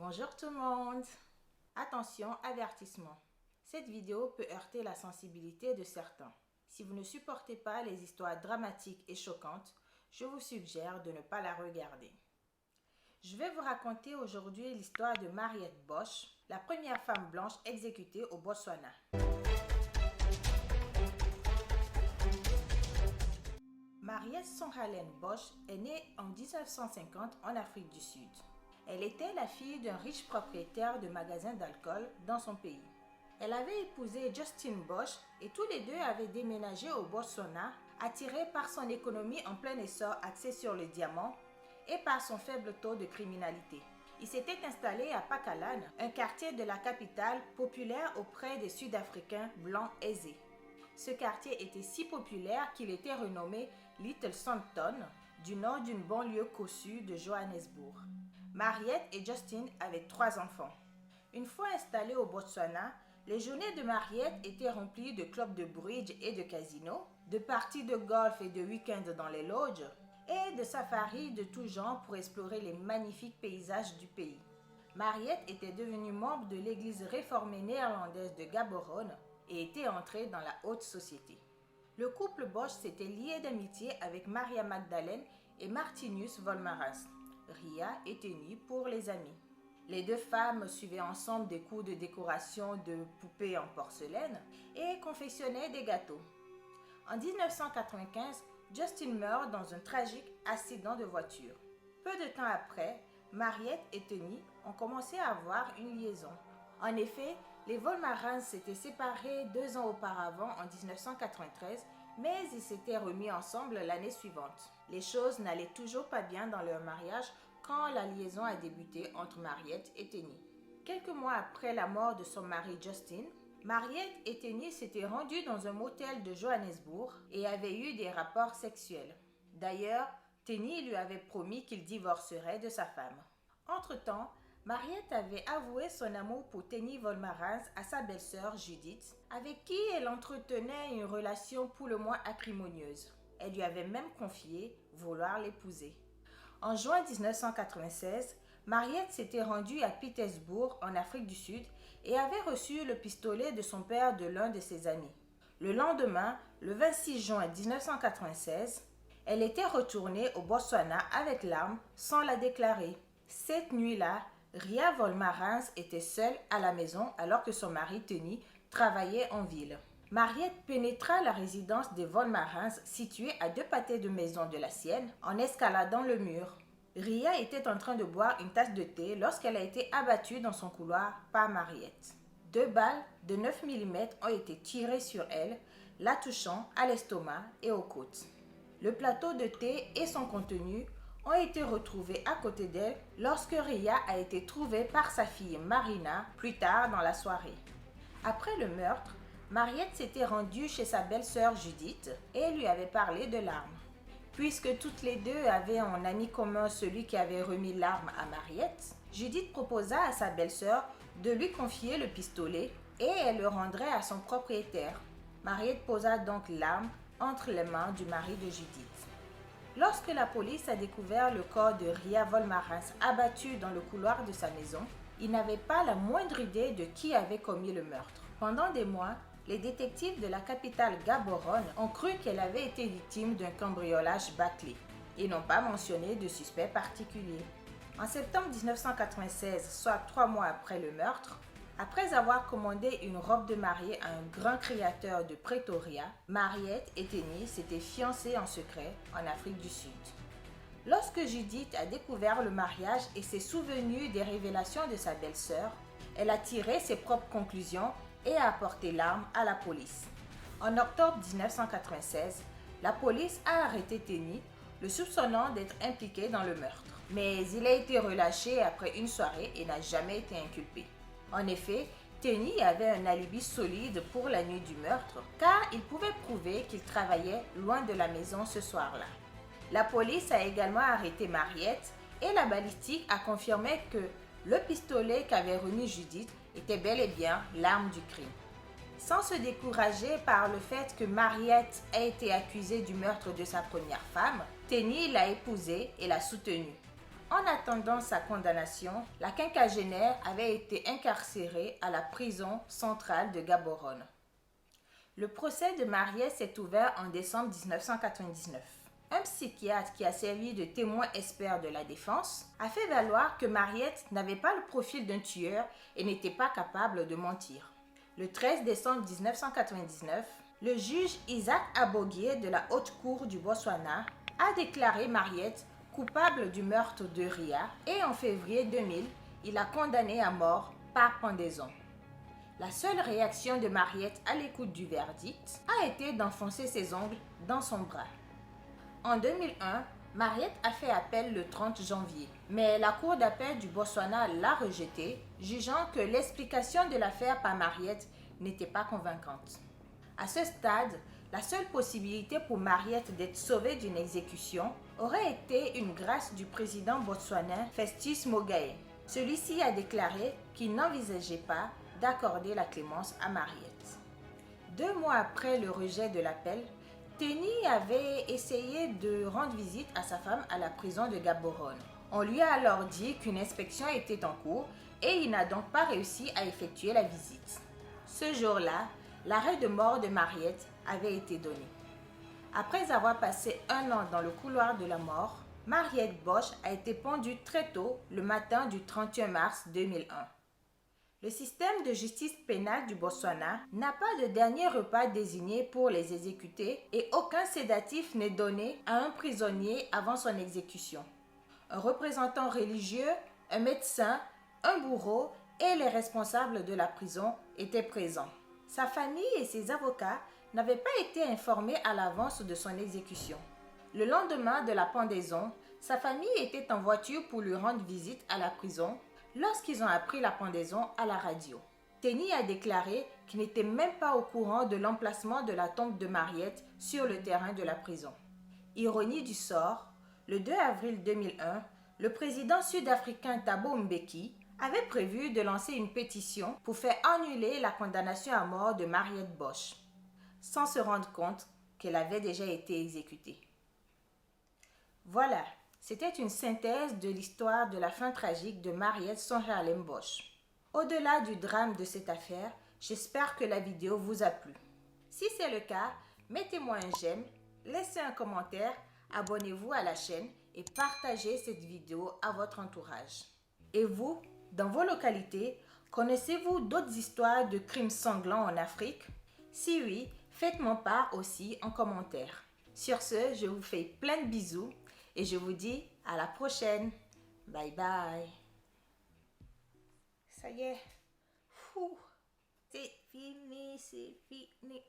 Bonjour tout le monde! Attention, avertissement. Cette vidéo peut heurter la sensibilité de certains. Si vous ne supportez pas les histoires dramatiques et choquantes, je vous suggère de ne pas la regarder. Je vais vous raconter aujourd'hui l'histoire de Mariette Bosch, la première femme blanche exécutée au Botswana. Mariette Songalen Bosch est née en 1950 en Afrique du Sud. Elle était la fille d'un riche propriétaire de magasins d'alcool dans son pays. Elle avait épousé Justin Bosch et tous les deux avaient déménagé au Botswana, attirés par son économie en plein essor axée sur le diamant et par son faible taux de criminalité. Ils s'étaient installés à Pakalan, un quartier de la capitale populaire auprès des Sud-Africains blancs aisés. Ce quartier était si populaire qu'il était renommé Little Sandton, du nom d'une banlieue cossue de Johannesburg. Mariette et Justin avaient 3 enfants. Une fois installés au Botswana, les journées de Mariette étaient remplies de clubs de bridge et de casinos, de parties de golf et de week-ends dans les lodges, et de safaris de tout genre pour explorer les magnifiques paysages du pays. Mariette était devenue membre de l'église réformée néerlandaise de Gaborone et était entrée dans la haute société. Le couple Bosch s'était lié d'amitié avec Maria Magdalene et Martinus Volmaras, Ria et Tenny pour les amis. Les 2 femmes suivaient ensemble des cours de décoration de poupées en porcelaine et confectionnaient des gâteaux. En 1995, Justin meurt dans un tragique accident de voiture. Peu de temps après, Mariette et Tenny ont commencé à avoir une liaison. En effet, les Volmarans s'étaient séparés 2 ans auparavant en 1993, mais ils s'étaient remis ensemble l'année suivante. Les choses n'allaient toujours pas bien dans leur mariage quand la liaison a débuté entre Mariette et Tenny. Quelques mois après la mort de son mari Justin, Mariette et Tenny s'étaient rendus dans un motel de Johannesburg et avaient eu des rapports sexuels. D'ailleurs, Tenny lui avait promis qu'il divorcerait de sa femme. Entre-temps, Mariette avait avoué son amour pour Tenny Volmarans à sa belle-sœur Judith, avec qui elle entretenait une relation pour le moins acrimonieuse. Elle lui avait même confié vouloir l'épouser. En juin 1996, Mariette s'était rendue à Pietersburg, en Afrique du Sud, et avait reçu le pistolet de son père de l'un de ses amis. Le lendemain, le 26 juin 1996, elle était retournée au Botswana avec l'arme sans la déclarer. Cette nuit-là, Ria Volmarans était seule à la maison alors que son mari Tenny travaillait en ville. Mariette pénétra la résidence des Volmarans située à 2 pâtés de maison de la sienne en escaladant le mur. Ria était en train de boire une tasse de thé lorsqu'elle a été abattue dans son couloir par Mariette. 2 balles de 9 mm ont été tirées sur elle, la touchant à l'estomac et aux côtes. Le plateau de thé et son contenu ont été retrouvés à côté d'elle lorsque Ria a été trouvée par sa fille Marina plus tard dans la soirée. Après le meurtre, Mariette s'était rendue chez sa belle-sœur Judith et lui avait parlé de l'arme. Puisque toutes les deux avaient en ami commun celui qui avait remis l'arme à Mariette, Judith proposa à sa belle-sœur de lui confier le pistolet et elle le rendrait à son propriétaire. Mariette posa donc l'arme entre les mains du mari de Judith. Lorsque la police a découvert le corps de Ria Volmarans abattu dans le couloir de sa maison, ils n'avaient pas la moindre idée de qui avait commis le meurtre. Pendant des mois, les détectives de la capitale Gaborone ont cru qu'elle avait été victime d'un cambriolage bâclé et n'ont pas mentionné de suspect particulier. En septembre 1996, soit 3 mois après le meurtre, après avoir commandé une robe de mariée à un grand créateur de Pretoria, Mariette et Tenny s'étaient fiancés en secret en Afrique du Sud. Lorsque Judith a découvert le mariage et s'est souvenue des révélations de sa belle-sœur, elle a tiré ses propres conclusions et a apporté l'arme à la police. En octobre 1996, la police a arrêté Tenny, le soupçonnant d'être impliqué dans le meurtre. Mais il a été relâché après une soirée et n'a jamais été inculpé. En effet, Tenny avait un alibi solide pour la nuit du meurtre, car il pouvait prouver qu'il travaillait loin de la maison ce soir-là. La police a également arrêté Mariette et la balistique a confirmé que le pistolet qu'avait remis Judith était bel et bien l'arme du crime. Sans se décourager par le fait que Mariette ait été accusée du meurtre de sa première femme, Tenny l'a épousée et l'a soutenue. En attendant sa condamnation, la quinquagénaire avait été incarcérée à la prison centrale de Gaborone. Le procès de Mariette s'est ouvert en décembre 1999. Un psychiatre qui a servi de témoin expert de la défense a fait valoir que Mariette n'avait pas le profil d'un tueur et n'était pas capable de mentir. Le 13 décembre 1999, le juge Isaac Abogué de la Haute Cour du Botswana a déclaré Mariette coupable du meurtre de Ria et en février 2000, il l'a condamné à mort par pendaison. La seule réaction de Mariette à l'écoute du verdict a été d'enfoncer ses ongles dans son bras. En 2001, Mariette a fait appel le 30 janvier, mais la Cour d'appel du Botswana l'a rejeté, jugeant que l'explication de l'affaire par Mariette n'était pas convaincante. À ce stade, la seule possibilité pour Mariette d'être sauvée d'une exécution aurait été une grâce du président botswanais Festus Mogae. Celui-ci a déclaré qu'il n'envisageait pas d'accorder la clémence à Mariette. 2 mois après le rejet de l'appel, Teni avait essayé de rendre visite à sa femme à la prison de Gaborone. On lui a alors dit qu'une inspection était en cours et il n'a donc pas réussi à effectuer la visite. Ce jour-là, l'arrêt de mort de Mariette avait été donné. Après avoir passé 1 an dans le couloir de la mort, Mariette Bosch a été pendue très tôt le matin du 31 mars 2001. Le système de justice pénale du Botswana n'a pas de dernier repas désigné pour les exécuter et aucun sédatif n'est donné à un prisonnier avant son exécution. Un représentant religieux, un médecin, un bourreau et les responsables de la prison étaient présents. Sa famille et ses avocats n'avaient pas été informés à l'avance de son exécution. Le lendemain de la pendaison, sa famille était en voiture pour lui rendre visite à la prison lorsqu'ils ont appris la pendaison à la radio. Teni a déclaré qu'il n'était même pas au courant de l'emplacement de la tombe de Mariette sur le terrain de la prison. Ironie du sort, le 2 avril 2001, le président sud-africain Thabo Mbeki avait prévu de lancer une pétition pour faire annuler la condamnation à mort de Mariette Bosch, sans se rendre compte qu'elle avait déjà été exécutée. Voilà, c'était une synthèse de l'histoire de la fin tragique de Mariette Songeralem Bosch. Au-delà du drame de cette affaire, j'espère que la vidéo vous a plu. Si c'est le cas, mettez-moi un j'aime, laissez un commentaire, abonnez-vous à la chaîne et partagez cette vidéo à votre entourage. Et vous, dans vos localités, connaissez-vous d'autres histoires de crimes sanglants en Afrique? Si oui, faites-moi part aussi en commentaire. Sur ce, je vous fais plein de bisous et je vous dis à la prochaine. Bye bye. Ça y est. C'est fini, c'est fini.